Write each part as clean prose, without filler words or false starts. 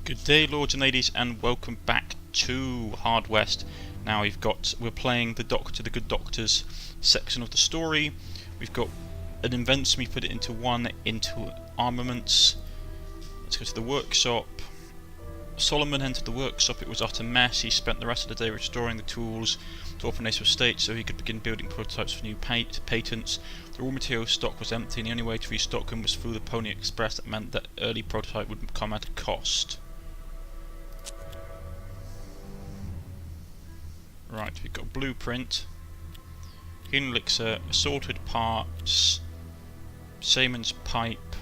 Good day, lords and ladies, and welcome back to Hard West. Now we're playing the Good Doctors section of the story. We've got an invention, we put it into armaments. Let's go to the workshop. Solomon entered the workshop. It was utter mess. He spent the rest of the day restoring the tools to open a state so he could begin building prototypes for new patents. The raw material stock was empty, and the only way to restock them was through the Pony Express. That meant that early prototype would come at a cost. Right, we've got blueprint, healing elixir, assorted parts, Siemens pipe,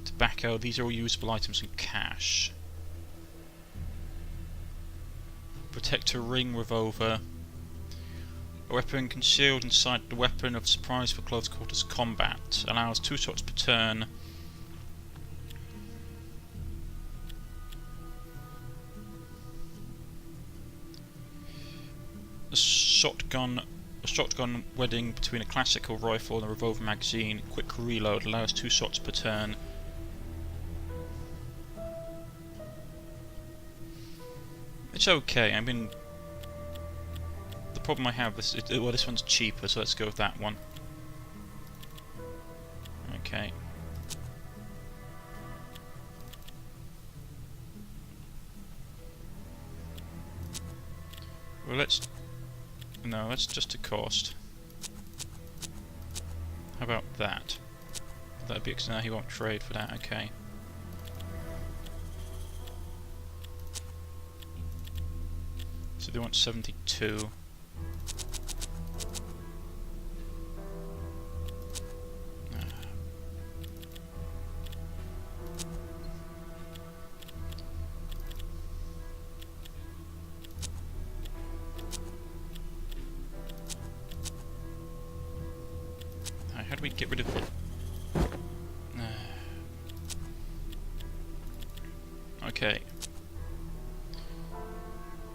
tobacco. These are all usable items and cash. Protector ring, revolver. A weapon concealed inside the weapon of surprise for close quarters combat. Allows 2 shots per turn. A shotgun wedding between a classical rifle and a revolver magazine. Quick reload, allows 2 shots per turn. It's okay. I mean, the problem I have is this one's cheaper, so let's go with that one. Okay. Well, no, that's just a cost. How about that? That'd be no, he won't trade for that. Okay. So they want 72. How do we get rid of it? Okay.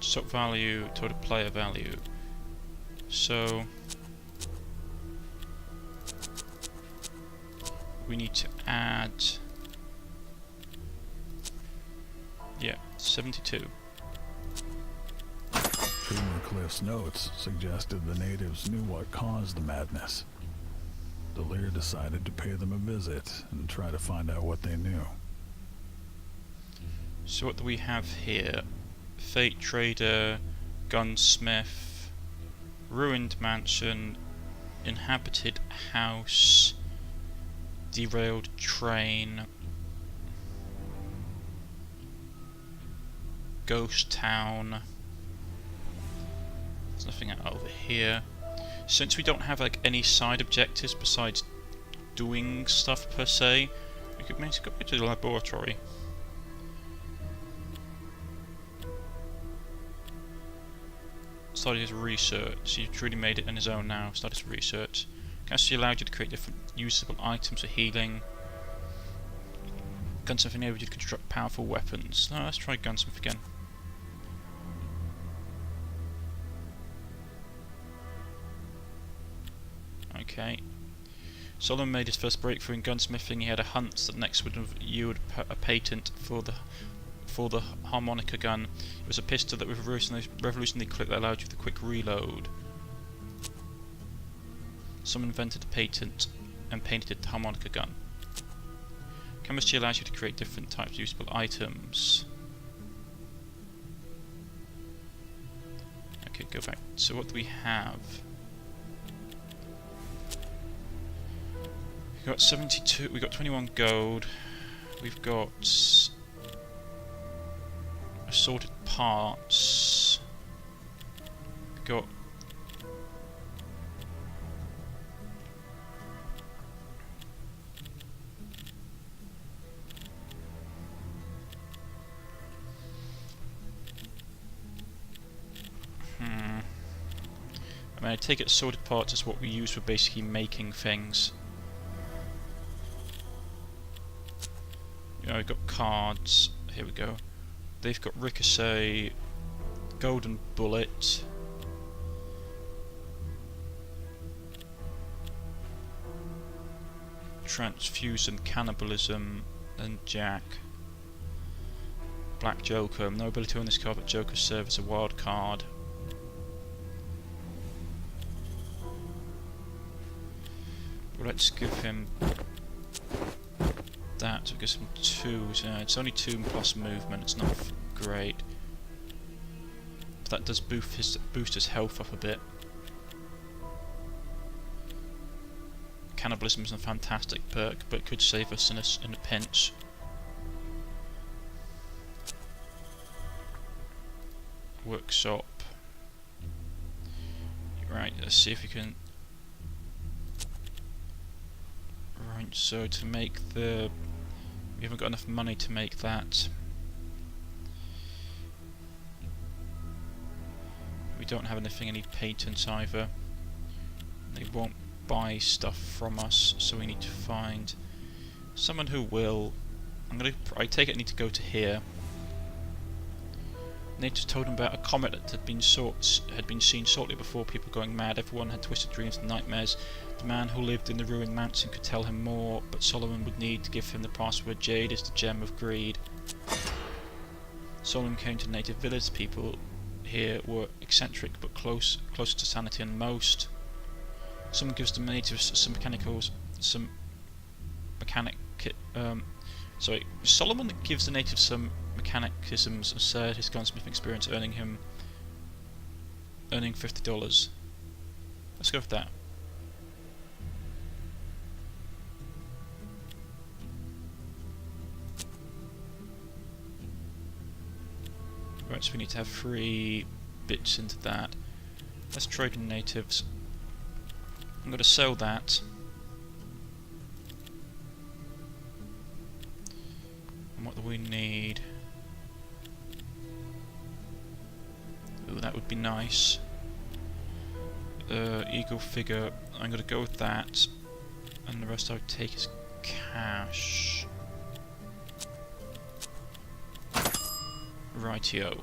Stock value, total player value. So we need to add, yeah, 72. Reading Cliff's notes suggested the natives knew what caused the madness. Lear decided to pay them a visit and try to find out what they knew. So what do we have here? Fate trader, gunsmith, ruined mansion, inhabited house, derailed train, ghost town. There's nothing over here. Since we don't have like any side objectives besides doing stuff per se, we could maybe go to the laboratory. Started his research. He truly made it on his own now. Started his research. Actually allowed you to create different usable items for healing. Gunsmith enabled you to construct powerful weapons. No, let's try gunsmith again. Okay. Solomon made his first breakthrough in gunsmithing. He had a hunch that next would yield a patent for the harmonica gun. It was a pistol that with a revolutionary clip that allowed you the quick reload. Someone invented a patent and painted the harmonica gun. Chemistry allows you to create different types of usable items. Okay, go back. So what do we have? We've got 72, we've got 21 gold, we've got assorted parts, we've got I mean, I take it assorted parts is what we use for basically making things. We've got cards. Here we go. They've got ricochet, golden bullet, transfusion, cannibalism, and jack. Black Joker. No ability on this card, but Joker serves as a wild card. Well, let's give him that. So it gives him 2. It's only 2 plus movement. It's not great. But that does boost his health up a bit. Cannibalism is a fantastic perk, but could save us in a pinch. Workshop. Right, let's see if we can. Right, so to make the. We haven't got enough money to make that. We don't have any patents either. They won't buy stuff from us, so we need to find someone who will. I take it I need to go to here. Natives told him about a comet that had been seen shortly before people going mad. Everyone had twisted dreams and nightmares. The man who lived in the ruined mansion could tell him more, but Solomon would need to give him the password. Jade is the gem of greed. Solomon came to native village. People here were eccentric but closer to sanity than most. Someone gives the natives some Solomon gives the natives some mechanicisms and shared his gunsmithing experience, earning $50. Let's go with that. Right, so we need to have 3 bits into that. Let's trade in natives. I'm going to sell that. And what do we need? Ooh, that would be nice. Eagle figure. I'm going to go with that. And the rest I would take as cash. Rightio.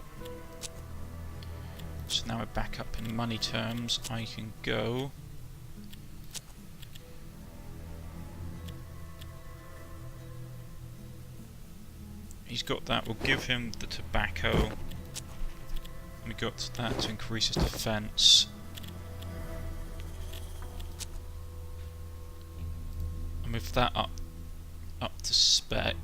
So now we're back up in money terms. I can go. He's got that. We'll give him the tobacco. We got that to increase his defense. And with that up to spec,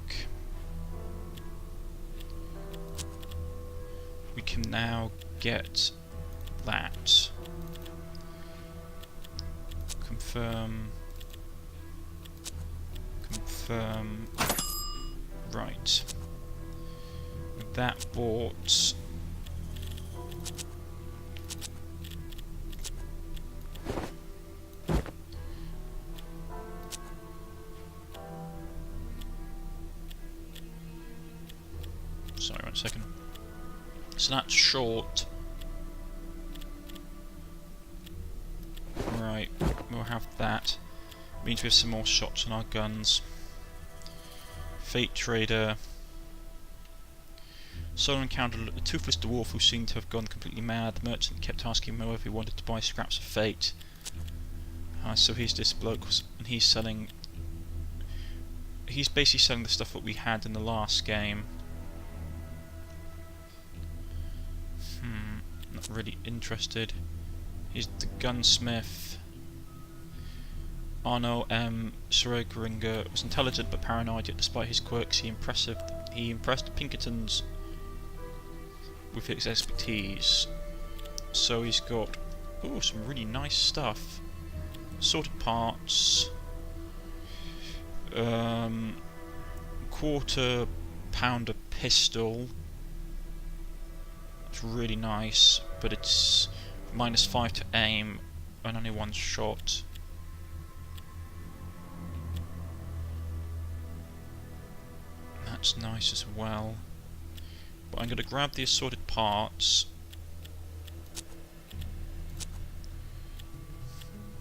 we can now get that. Confirm. Right. With that bought. Sorry, 1 second. So that's short. Right, we'll have that. Means we have some more shots on our guns. Fate Trader. Solomon encountered a toothless dwarf who seemed to have gone completely mad. The merchant kept asking him if he wanted to buy scraps of Fate. So he's this bloke, and he's selling. He's basically selling the stuff that we had in the last game. Not really interested. He's the gunsmith. Arno M. Sorogringer was intelligent but paranoid, yet despite his quirks he impressed Pinkertons with his expertise. So he's got some really nice stuff. Sorted parts. Quarter pounder pistol. It's really nice, but it's -5 to aim and only 1 shot. That's nice as well. But I'm going to grab the assorted parts.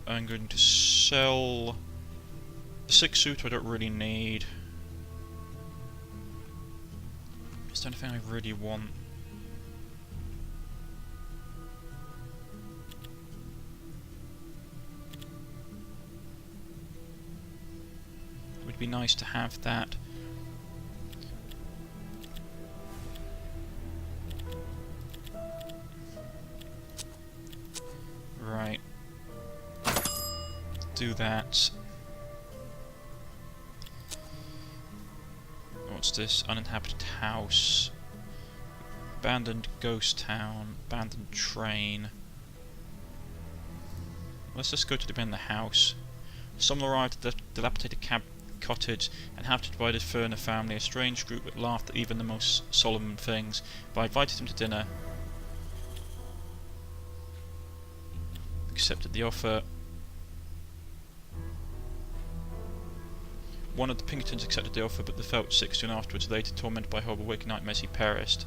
I'm going to sell the 6-suit I don't really need. Is there anything I really want? It would be nice to have that. do that. What's this? Uninhabited house. Abandoned ghost town. Abandoned train. Let's just go to the abandoned house. Someone arrived at the dilapidated cottage, inhabited by the Ferner family, a strange group that laughed at even the most solemn things. But I invited them to dinner. Accepted the offer. One of the Pinkertons accepted the offer, but they felt sick soon afterwards. Later, tormented by horrible waking nightmares, he perished.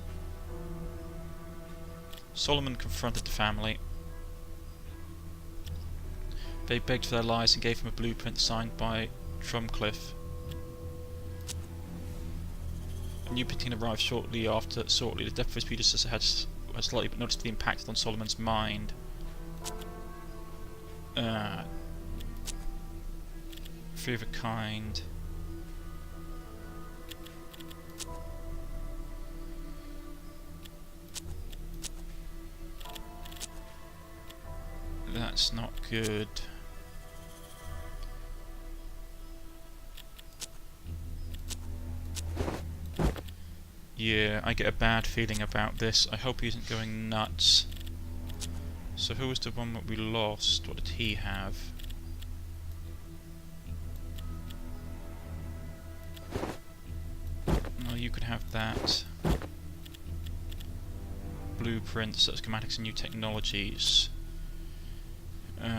Solomon confronted the family. They begged for their lives and gave him a blueprint signed by Drumcliff. A new painting arrived shortly after. The death of his predecessor had slightly but noticeably impacted on Solomon's mind. Three of a kind. That's not good. Yeah, I get a bad feeling about this. I hope he isn't going nuts. So who was the one that we lost? What did he have? No, you could have that. Blueprints, that's schematics and new technologies.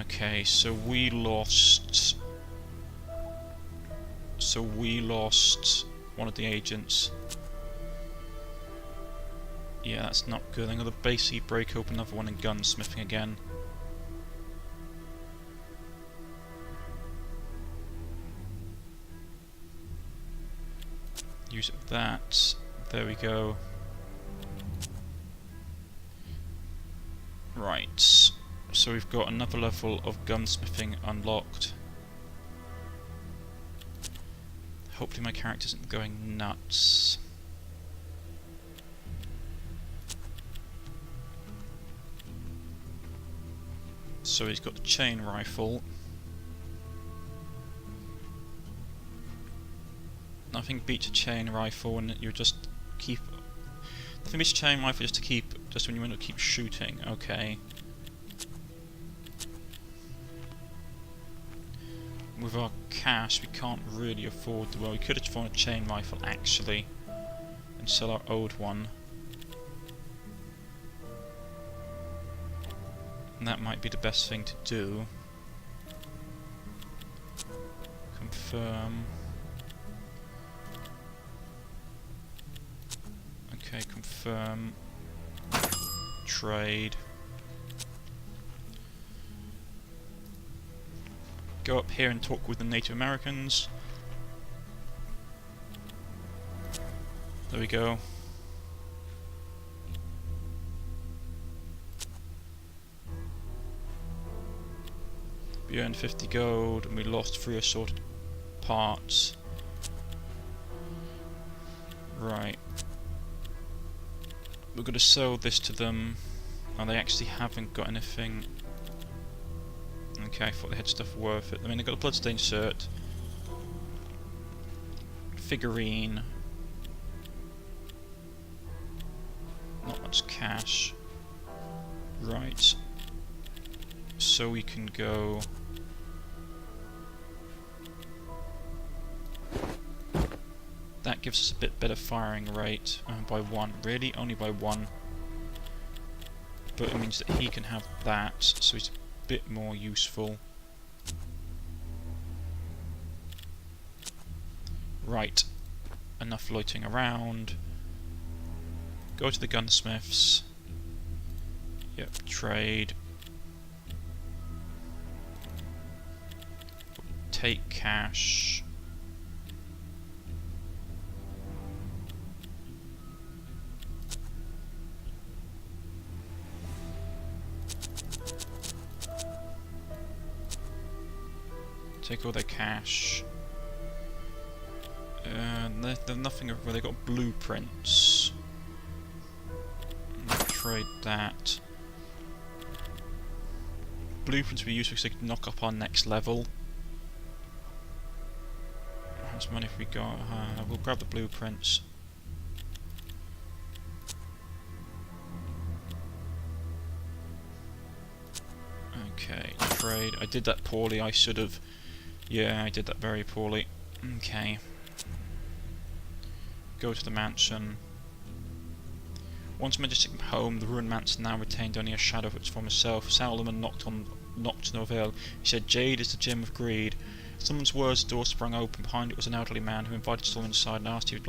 Okay, so we lost one of the agents. Yeah, that's not good. I'm gonna basically break open another one in gunsmithing again. Use that. There we go. Right. So we've got another level of gunsmithing unlocked. Hopefully my character isn't going nuts. So he's got the chain rifle. Nothing beats a chain rifle, and you just keep. Nothing beats a chain rifle just when you want to keep shooting. Okay. With our cash, we can't really afford to. Well, we could have found a chain rifle actually, and sell our old one. And that might be the best thing to do. Confirm. Okay, confirm. Trade. Go up here and talk with the Native Americans. There we go. We earned 50 gold and we lost 3 assorted parts. Right. We're going to sell this to them. Oh, they actually haven't got anything. Okay, I thought they had stuff worth it. I mean, they've got a bloodstained shirt. Figurine. Not much cash. Right. So we can go... That gives us a bit better firing rate. By 1. Really? Only by 1. But it means that he can have that, so he's a bit more useful. Right. Enough loitering around. Go to the gunsmiths. Yep, trade. Take cash. Take all their cash. There's nothing where they got blueprints. Trade that. Blueprints will be useful because they can knock up our next level. much money have we got? We'll grab the blueprints. Okay, trade. I did that poorly. I should have. Yeah, I did that very poorly. Okay. Go to the mansion. Once Majestic home, the ruined mansion now retained only a shadow of its former self. Solomon knocked Norville. He said, "Jade is the gem of greed." Someone's words, the door sprung open. Behind it was an elderly man who invited Solomon inside and asked if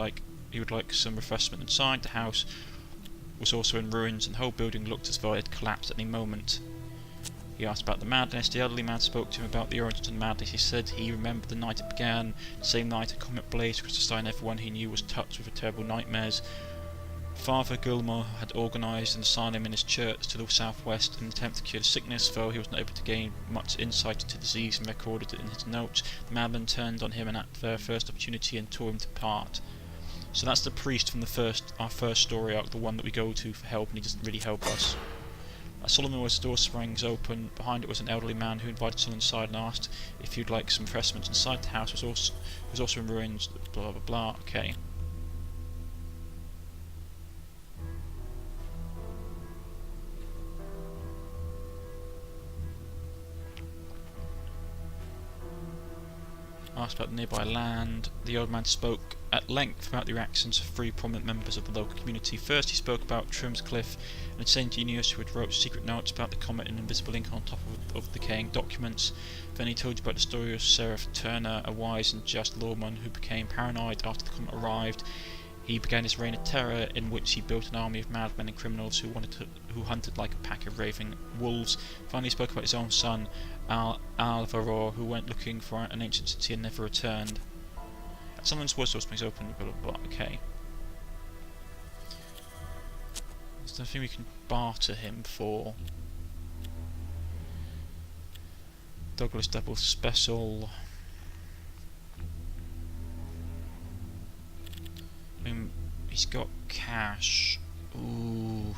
he would like some refreshment. Inside, the house was also in ruins, and the whole building looked as though it had collapsed at any moment. He asked about the madness. The elderly man spoke to him about the origins of the madness. He said he remembered the night it began. The same night a comet blazed across the sky, and everyone he knew was touched with terrible nightmares. Father Gilmore had organised an asylum in his church to the southwest in an attempt to cure the sickness, though he was not able to gain much insight into the disease and recorded it in his notes. The madman turned on him at their first opportunity and tore him apart. So that's the priest from our first story arc, the one that we go to for help, and he doesn't really help us. As Solomon was, the door springs open. Behind it was an elderly man who invited Solomon inside and asked if he'd like some refreshments. Inside the house was also in ruins. Blah blah blah. Okay. Asked about the nearby land. The old man spoke at length about the reactions of three prominent members of the local community. First, he spoke about Trim's Cliff, an insane genius who had wrote secret notes about the comet in invisible ink on top of decaying documents. Then he told you about the story of Seraph Turner, a wise and just lawman who became paranoid after the comet arrived. He began his reign of terror, in which he built an army of madmen and criminals who hunted like a pack of raving wolves. Finally, he spoke about his own son, Alvaro, who went looking for an ancient city and never returned. At someone's Warsaw springs open, blah blah blah. Okay. There's nothing we can barter him for. Douglas Double Special. He's got cash. Ooh.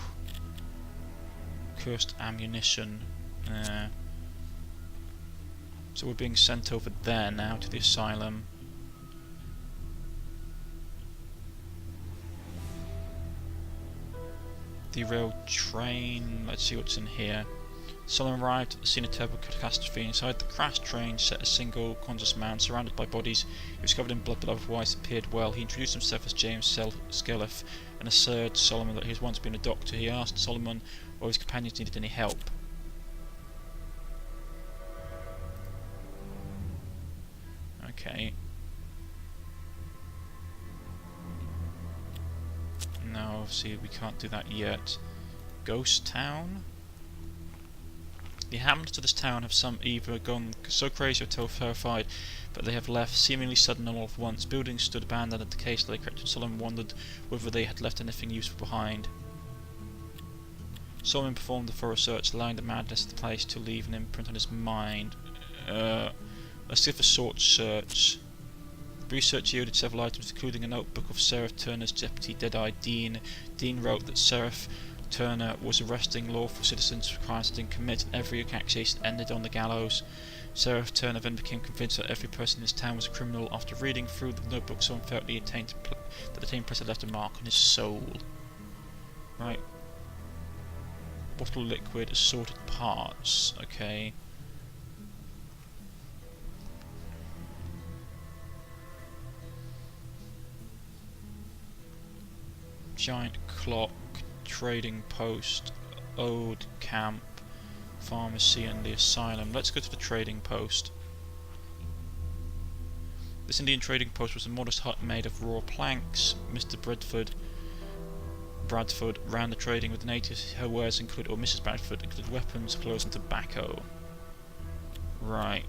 Cursed ammunition. So we're being sent over there now to the asylum. Derailed train. Let's see what's in here. Solomon arrived at the scene of terrible catastrophe. Inside the crashed train sat a single conscious man surrounded by bodies. He was covered in blood but otherwise appeared well. He introduced himself as James Skelliff and assured Solomon that he had once been a doctor. He asked Solomon or his companions needed any help. Okay. No, obviously we can't do that yet. Ghost Town? The inhabitants of this town have some either gone so crazy or terrified, but they have left seemingly sudden and all at once. Buildings stood abandoned at the case they crept, and Solomon wondered whether they had left anything useful behind. Solomon performed a thorough search, allowing the madness of the place to leave an imprint on his mind. Let's give a short search. Research yielded several items, including a notebook of Seraph Turner's deputy, Dead-Eyed Dean. Dean wrote that Seraph Turner was arresting lawful citizens for crimes they didn't commit, and every accusation ended on the gallows. Seraph Turner then became convinced that every person in this town was a criminal. After reading through the notebook, someone felt that the taint press had left a mark on his soul. Right. Bottle liquid, assorted parts. Okay. Giant clock, trading post, old camp, pharmacy and the asylum. Let's go to the trading post. This Indian trading post was a modest hut made of raw planks. Mr. Bradford ran the trading with the natives. Her wares included, or Mrs. Bradford included weapons, clothes and tobacco. Right.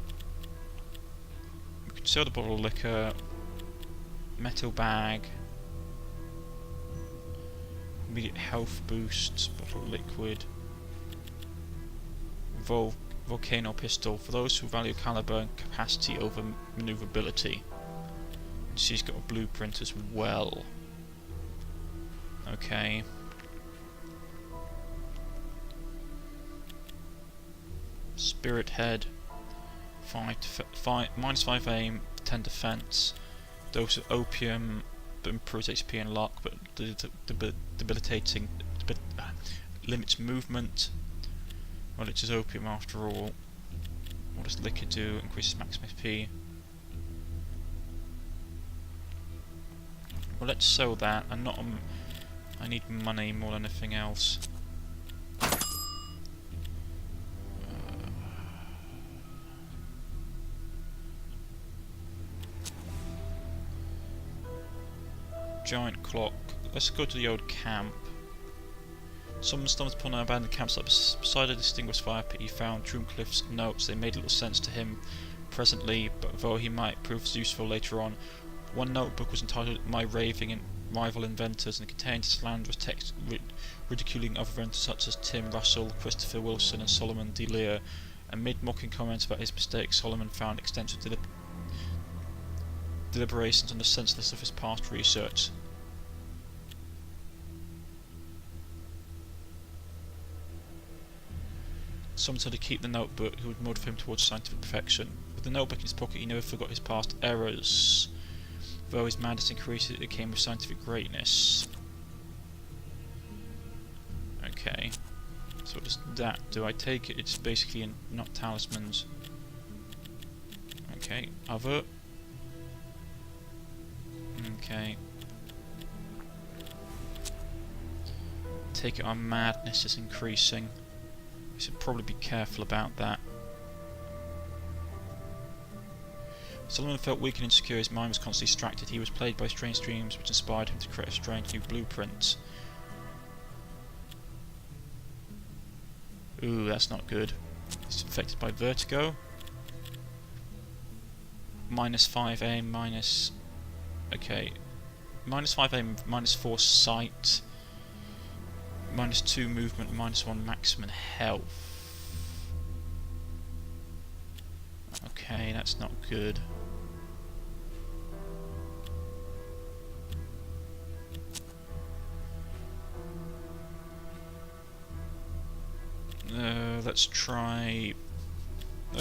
We could sell the bottle of liquor, metal bag, immediate health boost, bottle of liquid, volcano pistol for those who value caliber and capacity over maneuverability. And she's got a blueprint as well. Okay. Spirit head, -5 aim, 10 defense. Dose of opium, but improves HP and luck, but debilitating, limits movement. Well, it's just opium after all. What does liquor do? Increases maximum HP. Well, let's sell that. I'm not. I need money more than anything else. Giant clock. Let's go to the old camp. Someone stumbled upon an abandoned campsite beside a distinguished fire pit. He found Drumcliffe's notes. They made little sense to him presently, but though he might prove useful later on. One notebook was entitled "My Raving and Rival Inventors" and contained slanderous text ridiculing other inventors such as Tim Russell, Christopher Wilson and Solomon D. Lear. Amid mocking comments about his mistakes, Solomon found extensive deliberations on the senselessness of his past research. Someone said to keep the notebook, who would motivate him towards scientific perfection. With the notebook in his pocket, he never forgot his past errors. Though his madness increased, it came with scientific greatness. Okay. So what does that do? I take it it's basically not talismans. Okay. Other. Okay. Take it our madness is increasing. We should probably be careful about that. Solomon felt weak and insecure, his mind was constantly distracted. He was plagued by strange dreams which inspired him to create a strange new blueprint. Ooh, that's not good. He's affected by vertigo. Minus 5 aim, minus... Okay. Minus 5 aim, minus 4 sight. Minus 2 movement, minus 1 maximum health. Okay, that's not good. Let's try...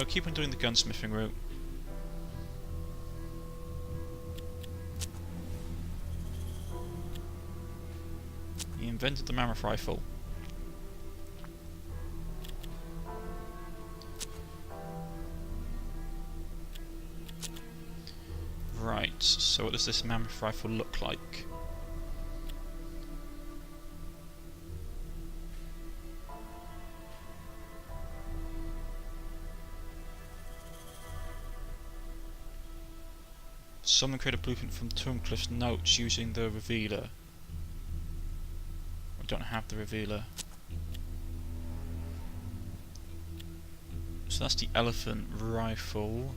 keep on doing the gunsmithing route. He invented the mammoth rifle. Right, so what does this mammoth rifle look like? Someone created a blueprint from Drumcliffe's notes using the revealer. We don't have the revealer. So that's the elephant rifle.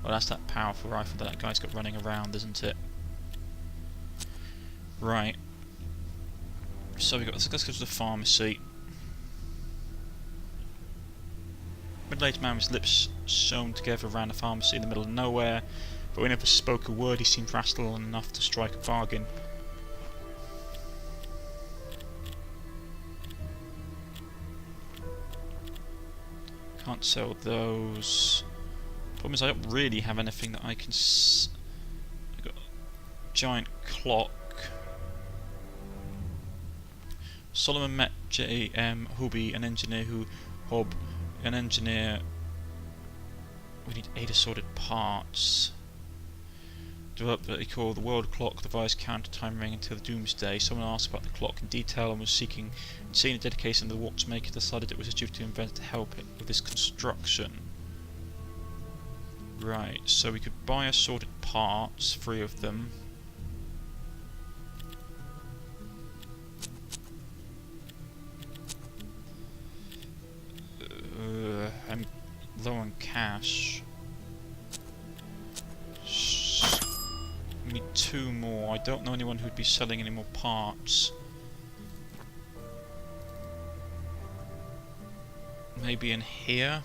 Well, that's that powerful rifle that guy's got running around, isn't it? Right. So let's go to the pharmacy. Middle-aged man with his lips sewn together ran a pharmacy in the middle of nowhere, but we never spoke a word. He seemed rational enough to strike a bargain. Can't sell those. Problem is I don't really have anything that I can I got a giant clock. Solomon met J.M. Hubby, an engineer we need 8 assorted parts. Developed what they call the world clock, the device counter time ring until the doomsday. Someone asked about the clock in detail and was seeing a dedication. The watchmaker decided it was his duty to invent to help it with this construction. Right, so we could buy assorted parts, 3 of them. I'm low on cash. We need 2 more. I don't know anyone who'd be selling any more parts. Maybe in here?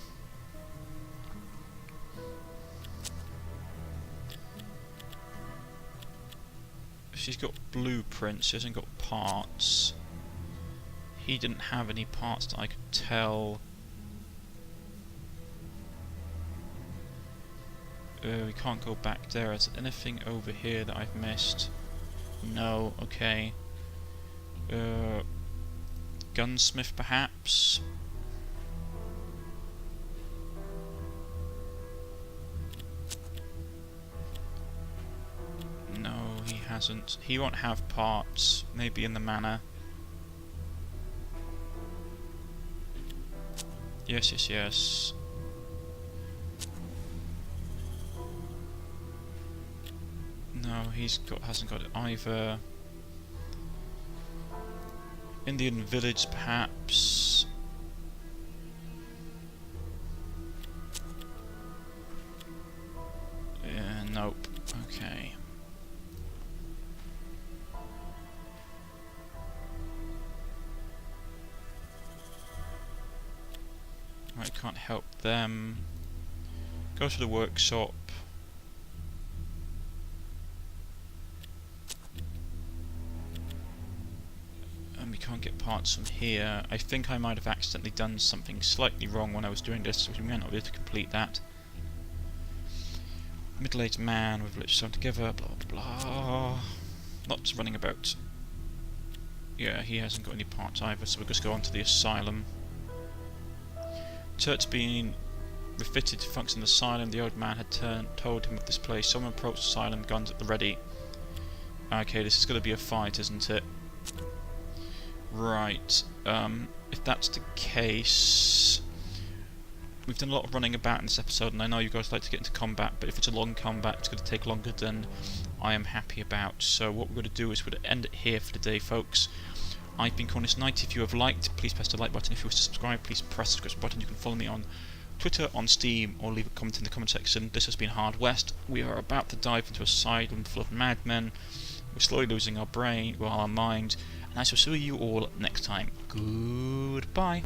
She's got blueprints, she hasn't got parts. He didn't have any parts that I could tell. We can't go back there. Is there anything over here that I've missed? No, okay. Gunsmith perhaps? No, he hasn't. He won't have parts. Maybe in the manor. Yes, yes, yes. No, hasn't got it either. Indian village, perhaps. Nope. Okay. Right, can't help them. Go to the workshop. And we can't get parts from here. I think I might have accidentally done something slightly wrong when I was doing this, so we may not be able to complete that. Middle-aged man with village sewn together, blah blah blah. Lots running about. Yeah, he hasn't got any parts either, so we'll just go on to the asylum. Church being refitted to function the asylum. The old man had told him of this place. Someone approached the asylum, guns at the ready. Okay, this is going to be a fight, isn't it? Right. If that's the case, we've done a lot of running about in this episode, and I know you guys like to get into combat, but if it's a long combat, it's going to take longer than I am happy about. So what we're going to do is we're going to end it here for today, folks. I've been Cornish-knight. If you have liked, please press the like button. If you wish to subscribe, please press the subscribe button. You can follow me on Twitter, on Steam, or leave a comment in the comment section. This has been Hard West. We are about to dive into a asylum full of madmen. We're slowly losing our brain, well, our mind, and I shall see you all next time. Goodbye.